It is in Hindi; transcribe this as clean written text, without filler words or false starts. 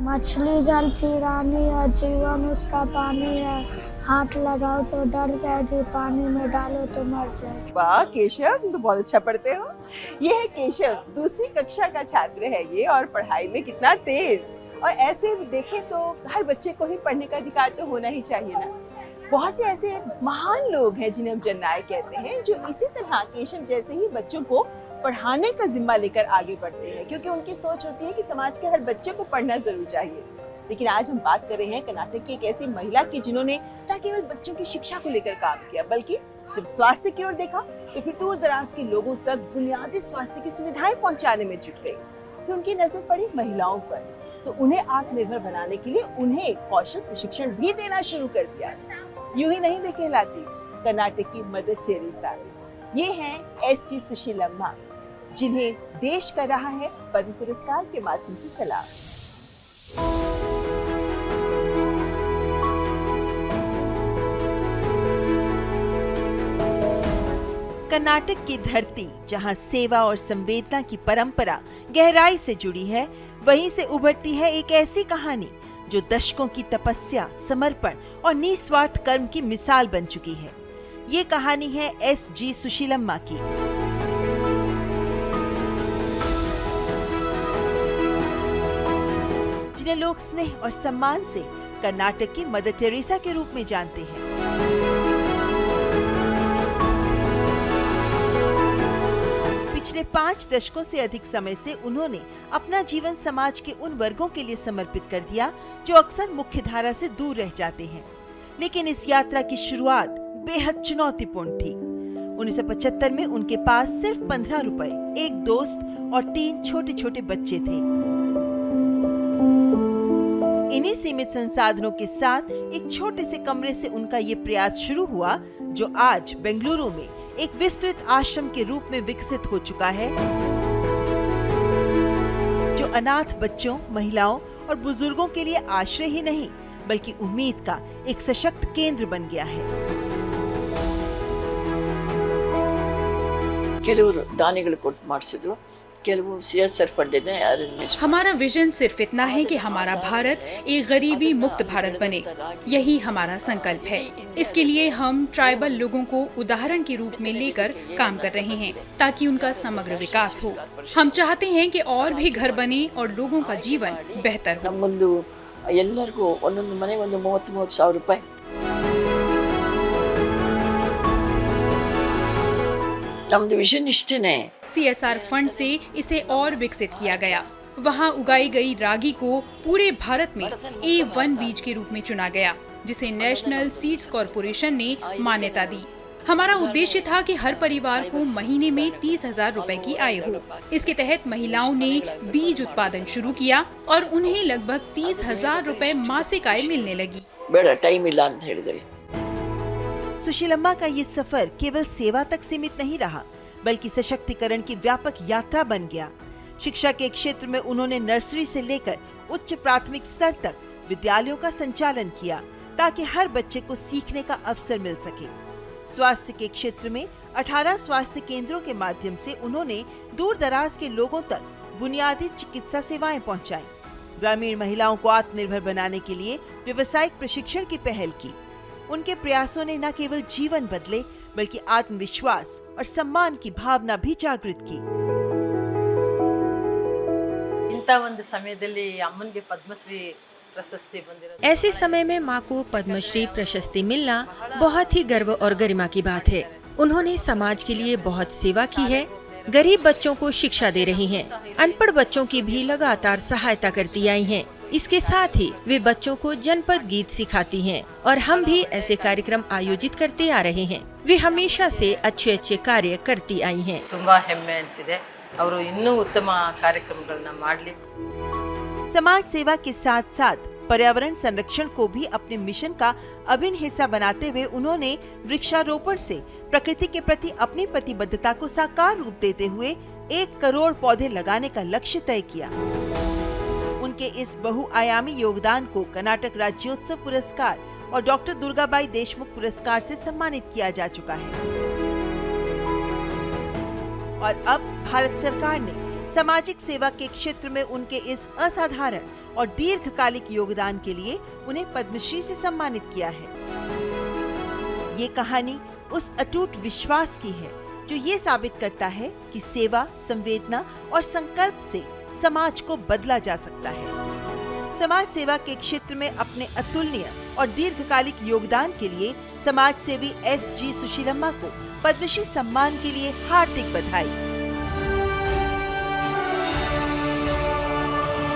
मछली जल की रानी है, जीवन उसका पानी है, हाथ लगाओ तो डर जाएगी, पानी में डालो तो मर जाएगी। वाह केशव, तुम तो बहुत अच्छा पढ़ते हो। ये है केशव, दूसरी कक्षा का छात्र है ये और पढ़ाई में कितना तेज। और ऐसे देखें तो हर बच्चे को ही पढ़ने का अधिकार तो होना ही चाहिए ना। बहुत से ऐसे महान लोग हैं जिन्हें हम जननायक कहते हैं, जो इसी तरह केशव जैसे ही बच्चों को पढ़ाने का जिम्मा लेकर आगे बढ़ते हैं, क्योंकि उनकी सोच होती है कि समाज के हर बच्चे को पढ़ना जरूर चाहिए। लेकिन आज हम बात कर रहे हैं कर्नाटक की एक ऐसी महिला की जिन्होंने न केवल बच्चों की शिक्षा को लेकर काम किया, बल्कि जब स्वास्थ्य की ओर देखा तो फिर दूर दराज के लोगों तक बुनियादी स्वास्थ्य की सुविधाएं पहुंचाने में जुट गई। फिर उनकी नजर पड़ी महिलाओं पर, तो उन्हें आत्मनिर्भर बनाने के लिए उन्हें कौशल प्रशिक्षण भी देना शुरू कर दिया। यूं ही नहीं वे कहलाती कर्नाटक की मदर टेरेसा। ये हैं एस.जी. सुशीलम्मा, जिन्हें देश कर रहा है पद्म पुरस्कार के माध्यम से सलाम। कर्नाटक की धरती जहां सेवा और संवेदना की परंपरा गहराई से जुड़ी है, वहीं से उभरती है एक ऐसी कहानी जो दशकों की तपस्या, समर्पण और निस्वार्थ कर्म की मिसाल बन चुकी है। ये कहानी है एस.जी. सुशीलम्मा की। जिन्हें लोग स्नेह और सम्मान से कर्नाटक की मदर टेरेसा के रूप में जानते हैं। पिछले 5 दशकों से अधिक समय से उन्होंने अपना जीवन समाज के उन वर्गों के लिए समर्पित कर दिया जो अक्सर मुख्य धारा से दूर रह जाते हैं। लेकिन इस यात्रा की शुरुआत बेहद चुनौतीपूर्ण थी। 1975 में उनके पास सिर्फ 15 रुपए, एक दोस्त और 3 छोटे छोटे बच्चे थे। इन्हीं सीमित संसाधनों के साथ एक छोटे से कमरे से उनका ये प्रयास शुरू हुआ, जो आज बेंगलुरु में एक विस्तृत आश्रम के रूप में विकसित हो चुका है, जो अनाथ बच्चों, महिलाओं और बुजुर्गों के लिए आश्रय ही नहीं बल्कि उम्मीद का एक सशक्त केंद्र बन गया है। ಕೆಲವರು ದಾನಿಗಳು ಕೊಟ್ಟು ಮಾಡಿಸಿದ್ರು, ಕೆಲವು CSR फंड ने अरेंज। हमारा विजन सिर्फ इतना है कि हमारा भारत एक गरीबी मुक्त भारत बने, यही हमारा संकल्प है। इसके लिए हम ट्राइबल लोगों को उदाहरण के रूप में लेकर काम कर रहे हैं, ताकि उनका समग्र विकास हो। हम चाहते हैं कि और भी घर बने और लोगों का जीवन बेहतर हो। ನಮ್ಮೊಂದು ಎಲ್ಲರಿಗೂ ಒಂದೊಂದು ಮನೆಗೆ ಒಂದು 30,000 ರೂಪಾಯಿ ನಮ್ದು ವಿಷನ್ ಇಷ್ಟೇನೆ। CSR फंड से इसे और विकसित किया गया। वहाँ उगाई गई रागी को पूरे भारत में A1 बीज के रूप में चुना गया, जिसे नेशनल सीड्स कॉरपोरेशन ने मान्यता दी। हमारा उद्देश्य था कि हर परिवार को महीने में 30,000 रुपए की आय हो। इसके तहत महिलाओं ने बीज उत्पादन शुरू किया और उन्हें लगभग 30,000 रुपए मासिक आय मिलने लगी। ಬೇಡ ಟೈಮ್ ಇಲ್ಲ ಅಂತ ಹೇಳಿದ್ರಿ। सुशीलम्मा का ये सफर केवल सेवा तक सीमित नहीं रहा, बल्कि सशक्तिकरण की व्यापक यात्रा बन गया। शिक्षा के क्षेत्र में उन्होंने नर्सरी से लेकर उच्च प्राथमिक स्तर तक विद्यालयों का संचालन किया, ताकि हर बच्चे को सीखने का अवसर मिल सके। स्वास्थ्य के क्षेत्र में 18 स्वास्थ्य केंद्रों के माध्यम से उन्होंने दूर दराज के लोगों तक बुनियादी चिकित्सा सेवाएं पहुंचाई। ग्रामीण महिलाओं को आत्मनिर्भर बनाने के लिए व्यवसायिक प्रशिक्षण की पहल की। उनके प्रयासों ने न केवल जीवन बदले, बल्कि आत्मविश्वास और सम्मान की भावना भी जागृत की। ಇಂಥ ಒಂದು ಸಮಯದಲ್ಲಿ ಅಮ್ಮನಿಗೆ ಪದ್ಮಶ್ರೀ प्रशस्ति बंदिरोದು। ऐसे समय में मां को पद्मश्री प्रशस्ति मिलना बहुत ही गर्व और गरिमा की बात है। उन्होंने समाज के लिए बहुत सेवा की है, गरीब बच्चों को शिक्षा दे रही हैं, अनपढ़ बच्चों की भी लगातार सहायता करती आई हैं। इसके साथ ही वे बच्चों को जनपद गीत सिखाती हैं और हम भी ऐसे कार्यक्रम आयोजित करते आ रहे हैं। वे हमेशा से अच्छे अच्छे कार्य करती आई हैं। ತುಂಬಾ ಹೆಮ್ಮೆ ಅನಿಸಿದೆ, ಅವರು ಇನ್ನೂ ಉತ್ತಮ ಕಾರ್ಯಕ್ರಮಗಳನ್ನು ಮಾಡಲಿ। समाज सेवा के साथ साथ पर्यावरण संरक्षण को भी अपने मिशन का अभिन्न हिस्सा बनाते हुए उन्होंने वृक्षारोपण से प्रकृति के प्रति अपनी प्रतिबद्धता को साकार रूप देते हुए 1 करोड़ पौधे लगाने का लक्ष्य तय किया। उनके इस बहुआयामी योगदान को कर्नाटक राज्योत्सव पुरस्कार और डॉक्टर दुर्गाबाई देशमुख पुरस्कार से सम्मानित किया जा चुका है। और अब भारत सरकार ने सामाजिक सेवा के क्षेत्र में उनके इस असाधारण और दीर्घकालिक योगदान के लिए उन्हें पद्मश्री से सम्मानित किया है। ये कहानी उस अटूट विश्वास की है जो ये साबित करता है कि सेवा, संवेदना और संकल्प से समाज को बदला जा सकता है। समाज सेवा के क्षेत्र में अपने अतुलनीय और दीर्घकालिक योगदान के लिए समाज सेवी S.G. सुशीलम्मा को पद्मश्री सम्मान के लिए हार्दिक बधाई।